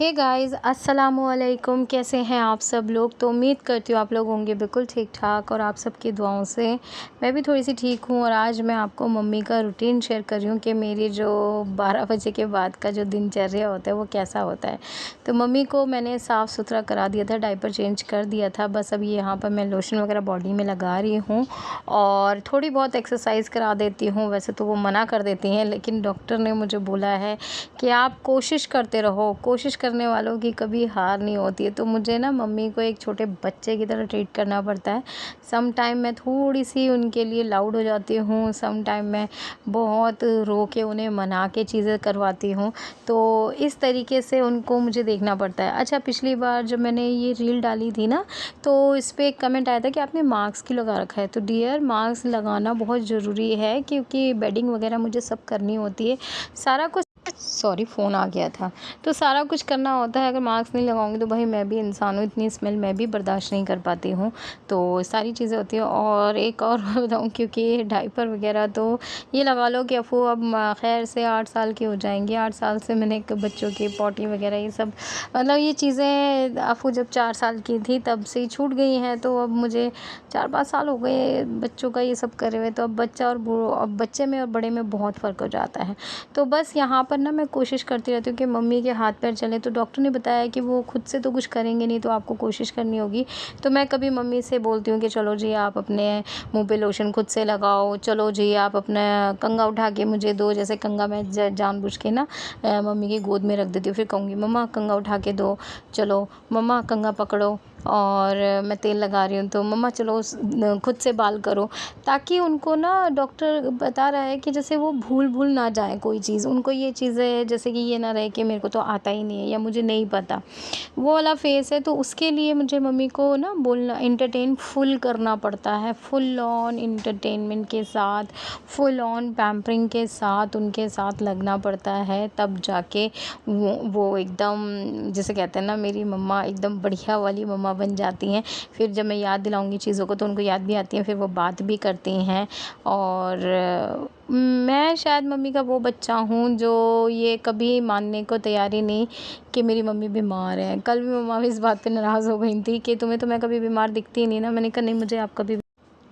Hey guys अस्सलामुअलैकुम। कैसे हैं आप सब लोग। तो उम्मीद करती हूँ आप लोग होंगे बिल्कुल ठीक ठाक और आप सबकी दुआओं से मैं भी थोड़ी सी ठीक हूँ। और आज मैं आपको मम्मी का रूटीन शेयर कर रही हूँ कि मेरी जो 12 बजे के बाद का जो दिनचर्या होता है वो कैसा होता है। तो मम्मी को मैंने साफ़ सुथरा करा दिया था, डायपर चेंज कर दिया था। बस अभी यहाँ पर मैं लोशन वगैरह बॉडी में लगा रही हूँ और थोड़ी बहुत एक्सरसाइज करा देती हूँ। वैसे तो वो मना कर देती हैं, लेकिन डॉक्टर ने मुझे बोला है कि आप कोशिश करते रहो, कोशिश करने वालों की कभी हार नहीं होती है। तो मुझे ना मम्मी को एक छोटे बच्चे की तरह ट्रीट करना पड़ता है। सम टाइम मैं थोड़ी सी उनके लिए लाउड हो जाती हूँ, सम टाइम मैं बहुत रो के उन्हें मना के चीज़ें करवाती हूँ। तो इस तरीके से उनको मुझे देखना पड़ता है। अच्छा, पिछली बार जब मैंने ये रील डाली थी ना, तो इस पर एक कमेंट आया था कि आपने मास्क क्यों लगा रखा है। तो डियर, मास्क लगाना बहुत ज़रूरी है क्योंकि बेडिंग वगैरह मुझे सब करनी होती है। सारा कुछ सॉरी फ़ोन आ गया था। तो सारा कुछ करना होता है। अगर मास्क नहीं लगाऊंगी तो भाई मैं भी इंसान हूँ, इतनी स्मेल मैं भी बर्दाश्त नहीं कर पाती हूँ। तो सारी चीज़ें होती हैं। और एक और बताऊँ, क्योंकि डायपर वगैरह तो ये लगा लो कि अफू अब खैर से 8 साल की हो जाएंगी। 8 साल से मैंने एक बच्चों की पॉटी वगैरह ये सब, मतलब ये चीज़ें अफू जब 4 साल की थी तब से ही छूट गई हैं। तो अब मुझे 4-5 साल हो गए बच्चों का ये सब करे हुए। तो अब बच्चा और अब बच्चे में और बड़े में बहुत फ़र्क हो जाता है। तो बस यहाँ पर ना मैं कोशिश करती रहती हूँ कि मम्मी के हाथ पैर चले। तो डॉक्टर ने बताया कि वो खुद से तो कुछ करेंगे नहीं, तो आपको कोशिश करनी होगी। तो मैं कभी मम्मी से बोलती हूँ कि चलो जी आप अपने मुंह पे लोशन खुद से लगाओ, चलो जी आप अपना कंघा उठा के मुझे दो। जैसे कंघा मैं जानबूझ के ना मम्मी की गोद में रख देती हूँ, फिर कहूँगी मम्मा कंघा उठा के दो, चलो मम्मा कंघा पकड़ो। और मैं तेल लगा रही हूँ तो मम्मा चलो खुद से बाल करो। ताकि उनको ना डॉक्टर बता रहा है कि जैसे वो भूल ना जाए कोई चीज़। उनको ये चीज़ें जैसे कि ये ना रहे कि मेरे को तो आता ही नहीं है या मुझे नहीं पता, वो वाला फेस है। तो उसके लिए मुझे मम्मी को ना बोलना, इंटरटेन फुल करना पड़ता है। फुल ऑन इंटरटेनमेंट के साथ, फुल ऑन पैम्परिंग के साथ उनके साथ लगना पड़ता है। तब जाके वो एकदम, जैसे कहते हैं ना, मेरी मम्मा एकदम बढ़िया वाली मम्मा बन जाती हैं। फिर जब मैं याद दिलाऊंगी चीज़ों को तो उनको याद भी आती हैं, फिर वो बात भी करती हैं। और मैं शायद मम्मी का वो बच्चा हूँ जो ये कभी मानने को तैयार ही नहीं कि मेरी मम्मी बीमार है। कल भी मम्मा भी इस बात पे नाराज़ हो गई थी कि तुम्हें तो मैं कभी बीमार दिखती ही नहीं ना। मैंने कहा नहीं, मुझे आप कभी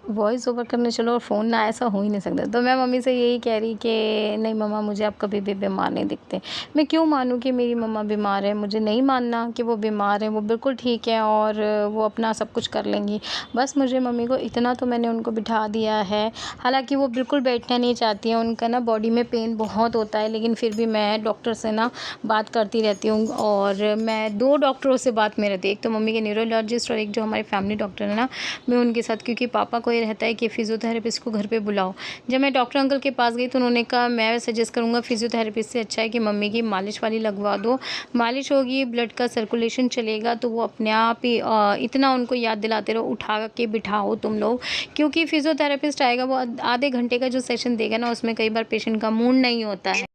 वॉइस ओवर करने चलो और फ़ोन ना, ऐसा हो ही नहीं सकता। तो मैं मम्मी से यही कह रही कि नहीं मम्मा, मुझे आप कभी भी बीमार नहीं दिखते। मैं क्यों मानूँ कि मेरी मम्मा बीमार है। मुझे नहीं मानना कि वो बीमार है, वो बिल्कुल ठीक है और वो अपना सब कुछ कर लेंगी। बस मुझे मम्मी को इतना तो मैंने उनको बिठा दिया है। हालांकि वो बिल्कुल बैठना नहीं चाहती हैं, उनका ना बॉडी में पेन बहुत होता है, लेकिन फिर भी मैं डॉक्टर से ना बात करती रहती हूँ। और मैं 2 डॉक्टरों से बात में रहती हूँ, एक तो मम्मी के न्यूरोलॉजिस्ट और एक जो हमारे फैमिली डॉक्टर है ना, मैं उनके साथ। क्योंकि पापा को ये रहता है कि फिजियोथेरेपिस्ट को घर पे बुलाओ। जब मैं डॉक्टर अंकल के पास गई तो उन्होंने कहा मैं सजेस्ट करूँगा फिजियोथेरेपिस्ट से अच्छा है कि मम्मी की मालिश वाली लगवा दो। मालिश होगी, ब्लड का सर्कुलेशन चलेगा, तो वो अपने आप ही इतना उनको याद दिलाते रहो, उठा के बिठाओ तुम लोग। क्योंकि फिजियोथेरेपिस्ट आएगा, वो आधे घंटे का जो सेशन देगा ना, उसमें कई बार पेशेंट का मूड नहीं होता है।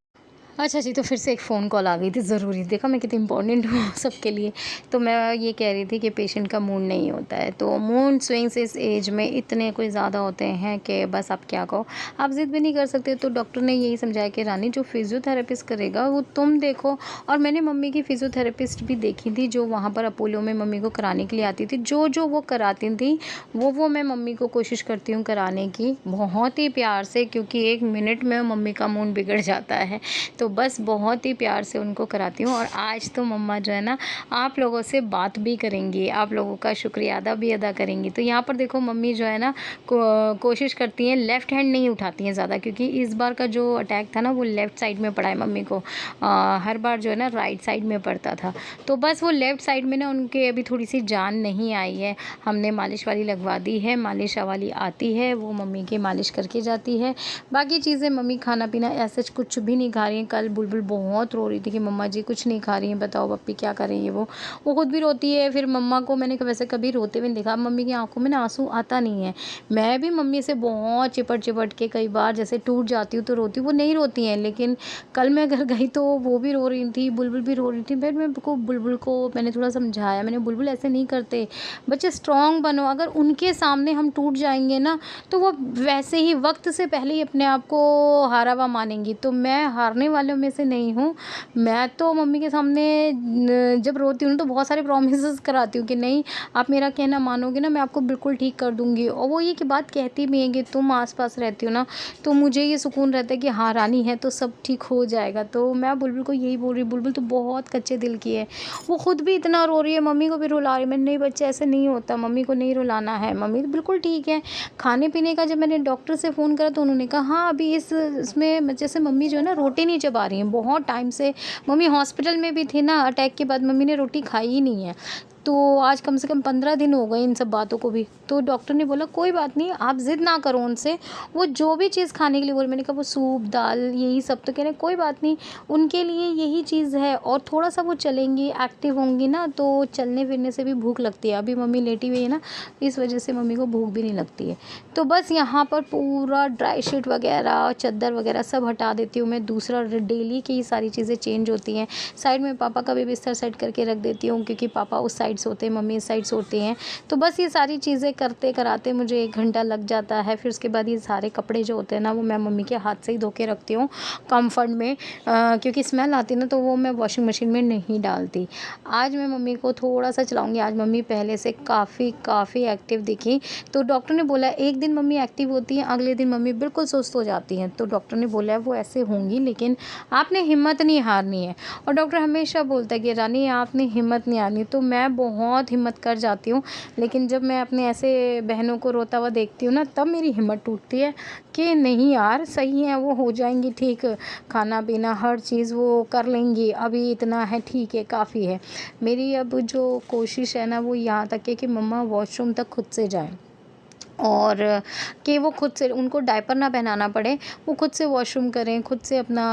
अच्छा जी, तो फिर से एक फ़ोन कॉल आ गई थी ज़रूरी। देखा मैं कितनी इंपॉर्टेंट हूँ सबके लिए। तो मैं ये कह रही थी कि पेशेंट का मूड नहीं होता है। तो मूड स्विंग्स इस एज में इतने कोई ज़्यादा होते हैं कि बस आप क्या कहो, आप ज़िद भी नहीं कर सकते। तो डॉक्टर ने यही समझाया कि रानी, जो फिजियोथेरेपिस्ट करेगा वो तुम देखो। और मैंने मम्मी की फिजियोथेरेपिस्ट भी देखी थी जो वहाँ पर अपोलो में मम्मी को कराने के लिए आती थी। जो वो कराती थी वो मैं मम्मी को कोशिश करती हूँ कराने की, बहुत ही प्यार से। क्योंकि 1 मिनट में मम्मी का मूड बिगड़ जाता है। तो बस बहुत ही प्यार से उनको कराती हूँ। और आज तो मम्मा जो है ना, आप लोगों से बात भी करेंगी, आप लोगों का शुक्रिया अदा करेंगी। तो यहाँ पर देखो मम्मी जो है ना कोशिश करती हैं, लेफ़्ट हैंड नहीं उठाती हैं ज़्यादा, क्योंकि इस बार का जो अटैक था ना वो लेफ़्ट साइड में पड़ा है मम्मी को। हर बार जो है ना राइट साइड में पड़ता था। तो बस वो लेफ़्ट साइड में ना उनके अभी थोड़ी सी जान नहीं आई है। हमने मालिश वाली लगवा दी है, मालिश वाली आती है, वो मम्मी की मालिश करके जाती है। बाकी चीज़ें मम्मी खाना पीना ऐसे कुछ भी नहीं खा रही हैं। कल बुलबुल बहुत रो रही थी कि मम्मा जी कुछ नहीं खा रही हैं, बताओ पप्पी क्या करें। ये वो खुद भी रोती है। फिर मम्मा को मैंने वैसे कभी रोते हुए नहीं देखा। मम्मी की आंखों में ना आंसू आता नहीं है। मैं भी मम्मी से बहुत चिपट के कई बार जैसे टूट जाती हूँ तो रोती हूँ, वो नहीं रोती हैं। लेकिन कल मैं घर गई तो वो भी रो रही थी, बुलबुल भी रो रही थी। फिर मैं बुलबुल को मैंने थोड़ा समझाया, मैंने बुलबुल ऐसे नहीं करते, बच्चे स्ट्रॉन्ग बनो। अगर उनके सामने हम टूट जाएंगे ना तो वो वैसे ही वक्त से पहले ही अपने आप को हारा हुआ मानेंगी। तो मैं हारने वाली वालों में से नहीं हूँ। मैं तो मम्मी के सामने जब रोती हूँ तो बहुत सारे प्रॉमिसेस कराती हूँ कि नहीं, आप मेरा कहना मानोगे ना, मैं आपको बिल्कुल ठीक कर दूँगी। और वो ये कि बात कहती भी हैं कि तुम आस-पास रहती हो ना, तो मुझे ये सुकून रहता है कि हाँ, रानी है तो सब ठीक हो जाएगा। तो मैं बुलबुल को यही बोल रही हूँ, बुलबुल तो बहुत कच्चे दिल की है। वो खुद भी इतना रो रही है, मम्मी को भी रुला रही है। मैंने नहीं बच्चे ऐसे नहीं होता, मम्मी को नहीं रुलाना है, मम्मी तो बिल्कुल ठीक है। खाने-पीने का जब मैंने डॉक्टर से फ़ोन करा तो उन्होंने कहा हाँ, अभी इसमें जैसे मम्मी जो है ना रोटी नहीं चबा रही हैं, बहुत टाइम से मम्मी हॉस्पिटल में भी थी ना, अटैक के बाद मम्मी ने रोटी खाई ही नहीं है। तो आज कम से कम 15 दिन हो गए इन सब बातों को भी। तो डॉक्टर ने बोला कोई बात नहीं, आप ज़िद ना करो उनसे, वो जो भी चीज़ खाने के लिए बोले, मैंने कहा वो सूप, दाल यही सब, तो कह रहे हैं कोई बात नहीं, उनके लिए यही चीज़ है। और थोड़ा-सा वो चलेंगी, एक्टिव होंगी ना, तो चलने-फिरने से भी भूख लगती है। अभी मम्मी लेटी हुई है ना, इस वजह से मम्मी को भूख भी नहीं लगती है। तो बस यहाँ पर पूरा ड्राई शीट वगैरह, चद्दर वगैरह सब हटा देती हूँ मैं। दूसरा डेली की सारी चीज़ें चेंज होती हैं। साइड में पापा का भी बिस्तर सेट करके रख देती हूँ, क्योंकि पापा उस साइड सोते हैं, मम्मी इस साइड सोती हैं। तो बस ये सारी चीज़ें करते कराते मुझे 1 घंटा लग जाता है। फिर उसके बाद ये सारे कपड़े जो होते हैं ना, वो मैं मम्मी के हाथ से ही धो के रखती हूँ कम्फर्ट में, क्योंकि स्मेल आती है ना, तो वो मैं वॉशिंग मशीन में नहीं डालती। आज मैं मम्मी को थोड़ा-सा चलाऊँगी। आज मम्मी पहले से काफ़ी एक्टिव दिखी। तो डॉक्टर ने बोला एक दिन मम्मी एक्टिव होती हैं, अगले दिन मम्मी बिल्कुल सुस्त हो जाती हैं। तो डॉक्टर ने बोला है वो ऐसे होंगी, लेकिन आपने हिम्मत नहीं हारनी है। और डॉक्टर हमेशा बोलता है कि रानी आपने हिम्मत नहीं हारनी। तो मैं बहुत हिम्मत कर जाती हूँ, लेकिन जब मैं अपने ऐसे बहनों को रोता हुआ देखती हूँ ना, तब मेरी हिम्मत टूटती है कि नहीं यार, सही है, वो हो जाएँगी ठीक, खाना-पीना हर चीज़ वो कर लेंगी, अभी इतना है, ठीक है, काफ़ी है। मेरी अब जो कोशिश है ना, वो यहाँ तक है कि मम्मा वॉशरूम तक खुद से जाएँ। और कि वो खुद से, उनको डायपर ना पहनाना पड़े, वो खुद से वॉशरूम करें, खुद से अपना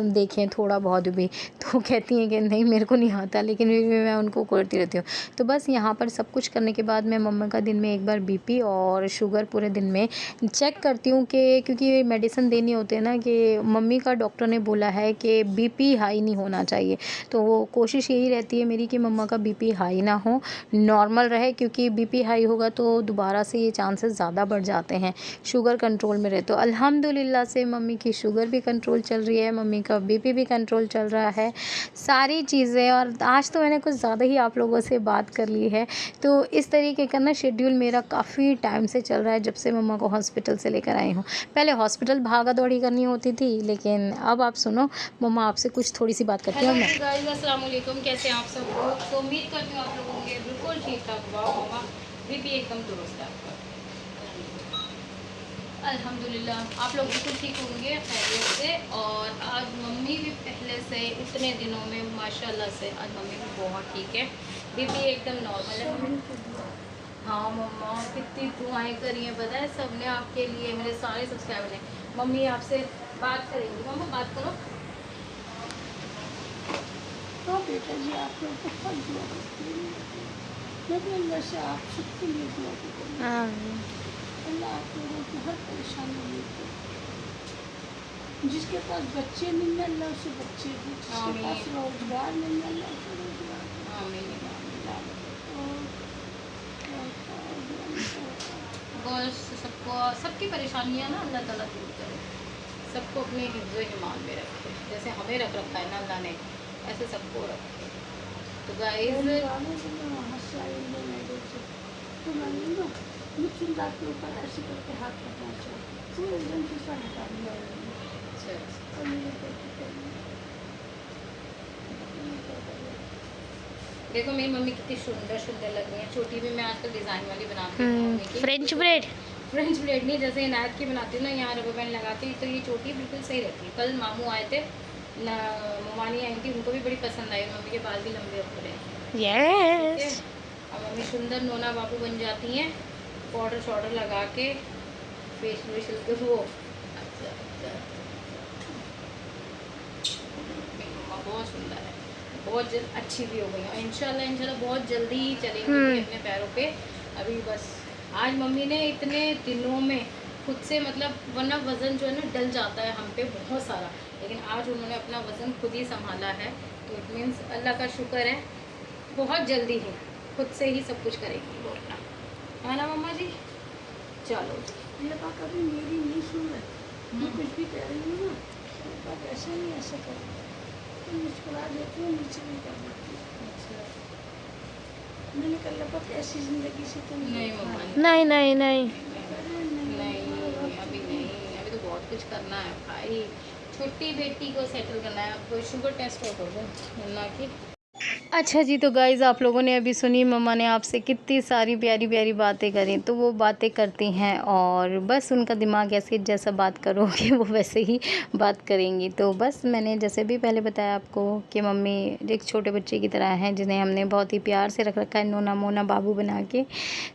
देखें थोड़ा बहुत भी। तो कहती हैं कि नहीं मेरे को नहीं आता, लेकिन फिर भी मैं उनको करती रहती हूँ। तो बस यहाँ पर सब कुछ करने के बाद मैं मम्मा का दिन में एक बार बीपी और शुगर पूरे दिन में चेक करती हूँ, कि क्योंकि मेडिसिन देनी होती है ना, कि मम्मी का डॉक्टर ने बोला है कि बीपी हाई नहीं होना चाहिए। तो वो कोशिश यही रहती है मेरी कि मम्मा का बीपी हाई ना हो, नॉर्मल रहे, क्योंकि बीपी हाई होगा तो दोबारा से ये चांसेस ज़्यादा बढ़ जाते हैं। शुगर कंट्रोल में रहे तो अल्हम्दुलिल्लाह से मम्मी की शुगर भी कंट्रोल चल रही है, मम्मी का बीपी भी कंट्रोल चल रहा है, सारी चीज़ें। और आज तो मैंने कुछ ज़्यादा ही आप लोगों से बात कर ली है। तो इस तरीके का ना शेड्यूल मेरा काफ़ी टाइम से चल रहा है, जब से मम्मा को हॉस्पिटल से लेकर आई हूँ। पहले हॉस्पिटल भागा-दौड़ी करनी होती थी, लेकिन अब आप सुनो, मम्मा आपसे कुछ थोड़ी-सी बात करती हूँ मैं। गाइस अस्सलाम वालेकुम, कैसे हैं आप सब लोग। तो उम्मीद करती हूँ आप लोग होंगे बिल्कुल ठीक ठाक। वाह मम्मा बीपी एकदम दुरुस्त है आपका, अल्हम्दुलिल्लाह। आप लोग बिल्कुल ठीक होंगे खैरियत से। और आज मम्मी भी पहले से इतने दिनों में माशाल्लाह से आज मम्मी भी बहुत ठीक है, बीपी एकदम नॉर्मल है। हाँ मम्मा, कितनी दुआएं करी हैं पता है सबने आपके लिए, मेरे सारे सब्सक्राइबर ने। मम्मी आपसे बात करेंगी, मम्मा बात करो। तो बेटा जी आप लोग बहुत दुआ करती हैं, मैं भी अल्लाह से आप सबके लिए दुआ करती हूँ। अल्लाह आप लोगों की हर परेशानी दूर करे। जिसके पास बच्चे नहीं है अल्लाह उसे बच्चे दे, जिसके पास रोजगार नहीं है अल्लाह उसे रोजगार दे। बस सबको, सबकी परेशानियाँ ना अल्लाह ताला दूर करे, सबको अपने हिफ्ज़ ईमान में रखे, जैसे हमें रख रखा है ना अल्लाह ने, ऐसे सबको रखे। तो गाइस तो मैंने ना मुझे दांत के ऊपर ऐसे करके हाथ रखना चाहिए, तो एकदम से सा हटा दिया और मेरे पेट पे देखो मेरी मम्मी कितनी सुंदर सुंदर लग रही है। चोटी भी मैं आजकल डिज़ाइन वाली बनाती हूँ मम्मी की। French bread. फ्रेंच ब्रेड नहीं, जैसे इनायत की बनाती हूँ ना, यहाँ रबर बैंड लगाती हूँ, तो ये चोटी बिल्कुल सही रहती है। कल मामू आए थे ना, ममानी आई थी, उनको भी बड़ी पसंद आई, मम्मी के बाल भी लंबे हो रहे हैं। ठीक है, यस। और मम्मी सुंदर नोना बाबू बन जाती हैं, पाउडर शॉडर लगा के, फेशियल वेशियल के वो। मम्मा बहुत सुंदर है, बहुत अच्छी भी हो गई है। इंशाल्लाह बहुत जल्दी ही चलेंगी भी अपने पैरों पे। अभी बस आज मम्मी ने इतने दिनों में खुद से, मतलब वरना वज़न जो है ना डल जाता है हम पे बहुत सारा, लेकिन आज उन्होंने अपना वज़न खुद ही संभाला है। तो इट मीन्स अल्लाह का शुक्र है, बहुत जल्दी ही खुद से ही सब कुछ करेगी वो अपना, है ना मम्मा जी। चलो जी, ये बात अभी मेरी नहीं सुन रहे, मैं कुछ भी कह रही हूँ ना अब ऐसे नहीं ऐसे करो, तो मुस्कुरा देती हूँ, नीचे नहीं कर देती हूँ। अच्छा मैंने कल लपक ऐसी ज़िंदगी से तुम नहीं मम्मा नहीं नहीं नहीं नहीं, अभी नहीं, अभी तो बहुत कुछ करना है भाई। छोटी बेटी को सेटल करना है, आपको शुगर टेस्ट और कर दो वरना कि अच्छा जी, तो गाइज़ आप लोगों ने अभी सुनी मम्मा ने आपसे कितनी सारी प्यारी प्यारी बातें करी। तो वो बातें करती हैं और बस उनका दिमाग ऐसे जैसा बात करोगे वो वैसे ही बात करेंगी। तो बस मैंने जैसे भी पहले बताया आपको कि मम्मी एक छोटे बच्चे की तरह हैं जिन्हें हमने बहुत ही प्यार से रख रखा है, नोना मोना बाबू बना के।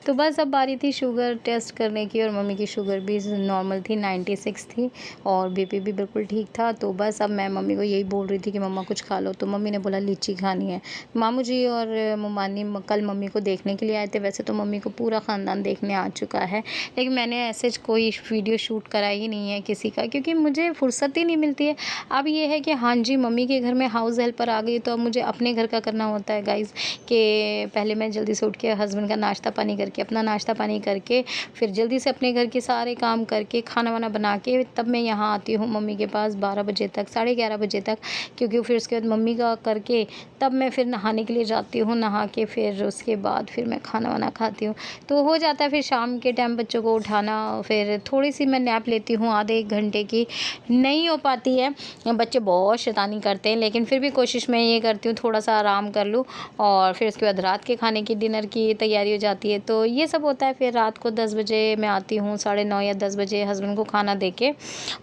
तो बस अब बारी थी शुगर टेस्ट करने की और मम्मी की शुगर भी नॉर्मल थी, 96 थी और बीपी भी बिल्कुल ठीक था। तो बस अब मैं मम्मी को यही बोल रही थी कि मम्मा कुछ खा लो, तो मम्मी ने बोला लीची खानी है। मामू जी और मुमानी कल मम्मी को देखने के लिए आए थे। वैसे तो मम्मी को पूरा ख़ानदान देखने आ चुका है, लेकिन मैंने ऐसे कोई वीडियो शूट करा ही नहीं है किसी का, क्योंकि मुझे फुर्सत ही नहीं मिलती है। अब ये है कि हाँ जी, मम्मी के घर में हाउस हेल्पर आ गई तो अब मुझे अपने घर का करना होता है गाइज़, कि पहले मैं जल्दी से उठ के हस्बैंड का नाश्ता पानी करके, अपना नाश्ता पानी करके, फिर जल्दी से अपने घर के सारे काम करके, खाना वाना बना के तब मैं यहाँ आती हूँ मम्मी के पास 12 बजे तक, 11:30 बजे तक, क्योंकि फिर उसके बाद मम्मी का करके तब मैं फिर नहाने के लिए जाती हूँ। नहा के फिर उसके बाद फिर मैं खाना वाना खाती हूँ। तो हो जाता है फिर शाम के टाइम बच्चों को उठाना, फिर थोड़ी सी मैं नैप लेती हूँ आधे 1 घंटे की, नहीं हो पाती है, बच्चे बहुत शैतानी करते हैं, लेकिन फिर भी कोशिश मैं ये करती हूँ थोड़ा सा आराम कर लूँ। और फिर उसके बाद रात के खाने की डिनर की तैयारी हो जाती है। तो ये सब होता है। फिर रात को 10 बजे मैं आती हूँ, 9:30 या 10 बजे हस्बैंड को खाना दे के,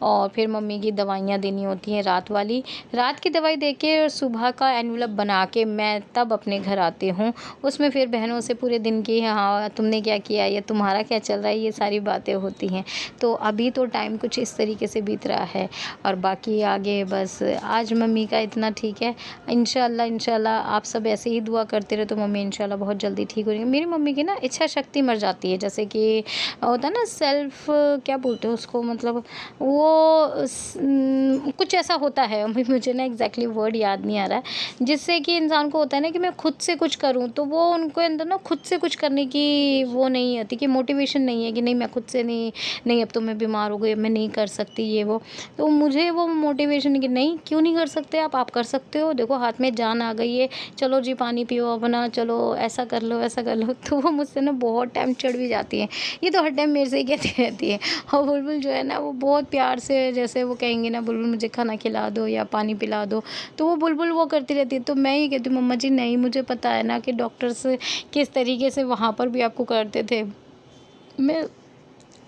और फिर मम्मी की दवाइयाँ देनी होती हैं रात वाली, रात की दवाई दे के सुबह का एनवलप बना के मैं तब अपने घर आती हूँ। उसमें फिर बहनों से पूरे दिन की हाँ तुमने क्या किया या तुम्हारा क्या चल रहा है, ये सारी बातें होती हैं। तो अभी तो टाइम कुछ इस तरीके से बीत रहा है और बाकी आगे बस आज मम्मी का इतना ठीक है। इंशाल्लाह इंशाल्लाह आप सब ऐसे ही दुआ करते रहे तो मम्मी इंशाल्लाह बहुत जल्दी ठीक हो जाएंगी। मेरी मम्मी की ना इच्छा शक्ति मर जाती है, जैसे कि होता है ना सेल्फ, क्या बोलते हैं उसको, मतलब वो कुछ ऐसा होता है, अभी मुझे ना एग्जैक्टली वर्ड याद नहीं आ रहा है, जिससे कि इंसान को होता है ना कि मैं खुद से कुछ करूं, तो वो उनको अंदर ना खुद से कुछ करने की वो नहीं आती, कि मोटिवेशन नहीं है कि नहीं मैं खुद से नहीं अब तो मैं बीमार हो गई, अब मैं नहीं कर सकती ये वो। तो मुझे वो मोटिवेशन कि नहीं क्यों नहीं कर सकते आप कर सकते हो, देखो हाथ में जान आ गई है, चलो जी पानी पियो अपना, चलो ऐसा कर लो ऐसा कर लो। तो वो मुझसे ना बहुत टाइम चिढ़ भी जाती है, ये तो हर टाइम मेरे से ही कहती रहती है। और बुलबुल जो है ना वो बहुत प्यार से, जैसे वो कहेंगे ना बुलबुल मुझे खाना खिला दो या पानी पिला दो, तो वो बुलबुल वो करती रहती है। तो मैं ये कहती हूँ मम्मा जी नहीं, मुझे पता है ना कि डॉक्टर्स किस तरीके से वहाँ पर भी आपको करते थे, मैं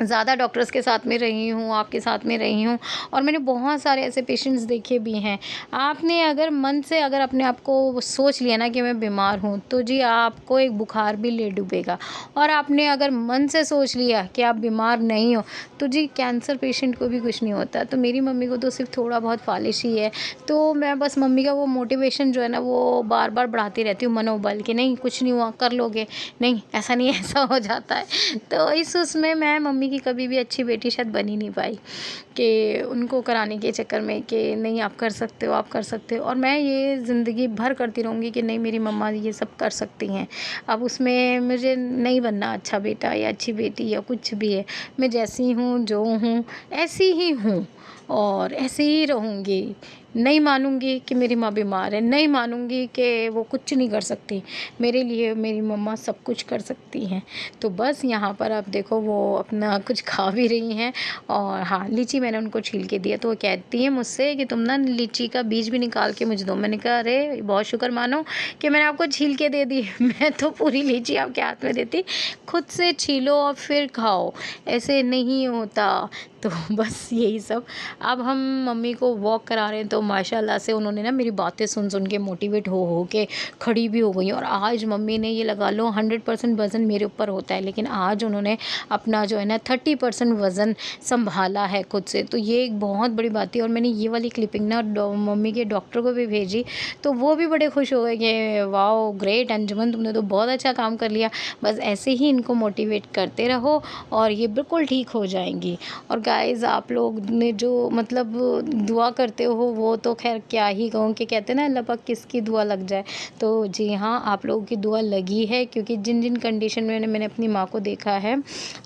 ज़्यादा डॉक्टर्स के साथ में रही हूँ, आपके साथ में रही हूँ, और मैंने बहुत सारे ऐसे पेशेंट्स देखे भी हैं। आपने अगर मन से अगर अपने आप को सोच लिया ना कि मैं बीमार हूँ, तो जी आपको एक बुखार भी ले डूबेगा। और आपने अगर मन से सोच लिया कि आप बीमार नहीं हो, तो जी कैंसर पेशेंट को भी कुछ नहीं होता। तो मेरी मम्मी को तो सिर्फ थोड़ा बहुत फालिश ही है, तो मैं बस मम्मी का वो मोटिवेशन जो है ना वो बार बार बढ़ाती रहती हूँ, मनोबल, कि नहीं कुछ नहीं हुआ, कर लोगे, नहीं ऐसा नहीं ऐसा हो जाता है। तो इस उसमें मैं मम्मी की कभी भी अच्छी बेटी शायद बन ही नहीं पाई, कि उनको कराने के चक्कर में कि नहीं आप कर सकते हो आप कर सकते हो। और मैं ये ज़िंदगी भर करती रहूँगी कि नहीं मेरी मम्मा ये सब कर सकती हैं। अब उसमें मुझे नहीं बनना अच्छा बेटा या अच्छी बेटी या कुछ भी है, मैं जैसी हूँ जो हूँ ऐसी ही हूँ और ऐसे ही रहूँगी। नहीं मानूंगी कि मेरी माँ बीमार है, नहीं मानूंगी कि वो कुछ नहीं कर सकती, मेरे लिए मेरी मम्मा सब कुछ कर सकती हैं। तो बस यहाँ पर आप देखो वो अपना कुछ खा भी रही हैं। और हाँ लीची मैंने उनको छील के दिया, तो वो कहती है मुझसे कि तुम ना लीची का बीज भी निकाल के मुझे दो। मैंने कहा अरे बहुत शुक्र मानो कि मैंने आपको छील के दे दी, मैं तो पूरी लीची आपके हाथ में देती, खुद से छीलो और फिर खाओ, ऐसे नहीं होता। तो बस यही सब। अब हम मम्मी को वॉक करा रहे हैं, तो माशाल्लाह से उन्होंने ना मेरी बातें सुन के मोटिवेट हो के खड़ी भी हो गई। और आज मम्मी ने ये लगा लो 100% वज़न मेरे ऊपर होता है, लेकिन आज उन्होंने अपना जो है ना 30% वज़न संभाला है खुद से, तो ये एक बहुत बड़ी बात है। और मैंने ये वाली क्लिपिंग ना मम्मी के डॉक्टर को भी भेजी, तो वो भी बड़े खुश हो गए कि वाओ ग्रेट अंजुमन, तुमने तो बहुत अच्छा काम कर लिया। बस ऐसे ही इनको मोटिवेट करते रहो और ये बिल्कुल ठीक हो जाएंगी। और गाइज़ आप लोग ने जो मतलब दुआ करते हो वो वो तो खैर क्या ही कहूँ कि कहते हैं ना अल्लाह पाक किसकी दुआ लग जाए। तो जी हाँ, आप लोगों की दुआ लगी है क्योंकि जिन कंडीशन में मैंने अपनी माँ को देखा है,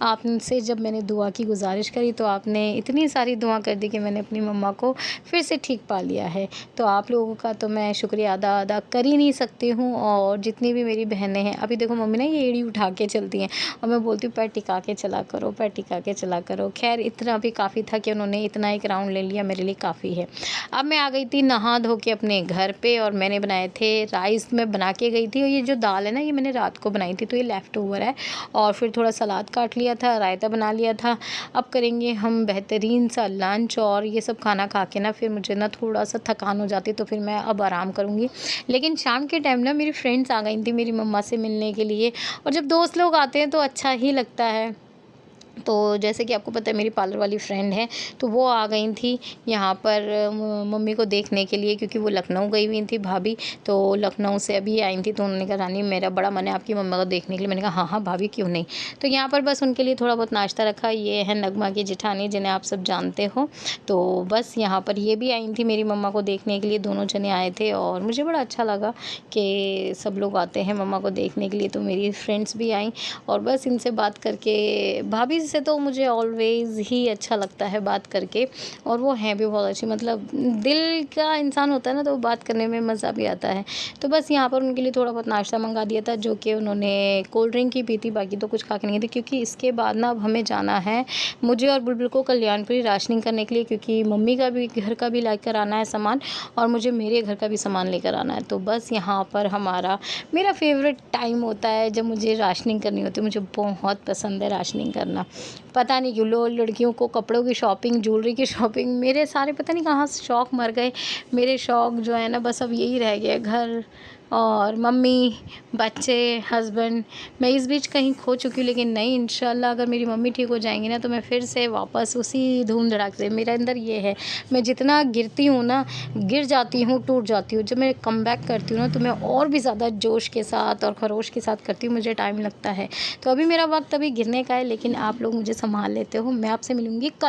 आपसे जब मैंने दुआ की गुजारिश करी तो आपने इतनी सारी दुआ कर दी कि मैंने अपनी मम्मा को फिर से ठीक पा लिया है। तो आप लोगों का तो मैं शुक्रिया अदा कर ही नहीं सकती हूँ। और जितनी भी मेरी बहनें हैं, अभी देखो मम्मी ना ये एड़ी उठा के चलती हैं और मैं बोलती हूँ पैर टिका के चला करो, पैर टिका के चला करो। खैर इतना भी काफ़ी था कि उन्होंने इतना एक राउंड ले लिया, मेरे लिए काफ़ी है। अब मैं आ गई थी नहा धो के अपने घर पे और मैंने बनाए थे राइस। मैं बना के गई थी और ये जो दाल है ना ये मैंने रात को बनाई थी, तो ये लेफ़्ट ओवर है। और फिर थोड़ा सलाद काट लिया था, रायता बना लिया था। अब करेंगे हम बेहतरीन सा लंच और ये सब खाना खा के ना फिर मुझे ना थोड़ा सा थकान हो जाती, तो फिर मैं अब आराम करूँगी। लेकिन शाम के टाइम ना मेरी फ्रेंड्स आ गई थी मेरी मम्मा से मिलने के लिए, और जब दोस्त लोग आते हैं तो अच्छा ही लगता है। तो जैसे कि आपको पता है मेरी पार्लर वाली फ्रेंड है, तो वो आ गई थी यहाँ पर मम्मी को देखने के लिए, क्योंकि वो लखनऊ गई हुई थी भाभी। तो लखनऊ से अभी आई थी, तो उन्होंने कहा रानी मेरा बड़ा मन है आपकी मम्मा को देखने के लिए। मैंने कहा हाँ हाँ भाभी क्यों नहीं। तो यहाँ पर बस उनके लिए थोड़ा बहुत नाश्ता रखा। ये है नगमा की जेठानी जिन्हें आप सब जानते हो। तो बस यहाँ पर ये भी आई थी मेरी मम्मा को देखने के लिए, दोनों जने आए थे और मुझे बड़ा अच्छा लगा कि सब लोग आते हैं मम्मा को देखने के लिए। तो मेरी फ्रेंड्स भी आई और बस इनसे बात करके, भाभी से तो मुझे ऑलवेज़ ही अच्छा लगता है बात करके, और वो हैं भी बहुत अच्छी, मतलब दिल का इंसान होता है ना, तो बात करने में मज़ा भी आता है। तो बस यहाँ पर उनके लिए थोड़ा बहुत नाश्ता मंगा दिया था, जो कि उन्होंने कोल्ड ड्रिंक ही पी थी, बाकी तो कुछ खा के नहीं गई थी। क्योंकि इसके बाद ना अब हमें जाना है, मुझे और बुलबुल को कल्याणपुरी राशनिंग करने के लिए, क्योंकि मम्मी का भी घर का भी लेकर आना है सामान और मुझे मेरे घर का भी सामान लेकर आना है। तो बस यहाँ पर मेरा फेवरेट टाइम होता है जब मुझे राशनिंग करनी होती है। मुझे बहुत पसंद है राशनिंग करना, पता नहीं क्यों। लड़कियों को कपड़ों की शॉपिंग, ज्वेलरी की शॉपिंग, मेरे सारे पता नहीं कहाँ से शौक़ मर गए। मेरे शौक़ जो है ना बस अब यही रह गया, घर और मम्मी, बच्चे, हस्बैंड। मैं इस बीच कहीं खो चुकी हूँ, लेकिन नहीं, इंशाल्लाह अगर मेरी मम्मी ठीक हो जाएंगी ना तो मैं फिर से वापस उसी धूम धड़ाक से। मेरे अंदर ये है, मैं जितना गिरती हूँ ना, गिर जाती हूँ, टूट जाती हूँ। जब मैं कम बैक करती हूँ ना तो मैं और भी ज़्यादा जोश के साथ और खरोश के साथ करती हूँ, मुझे टाइम लगता है। तो अभी मेरा वक्त अभी गिरने का है, लेकिन आप लोग मुझे संभाल लेते हो। मैं आपसे मिलूँगी कल।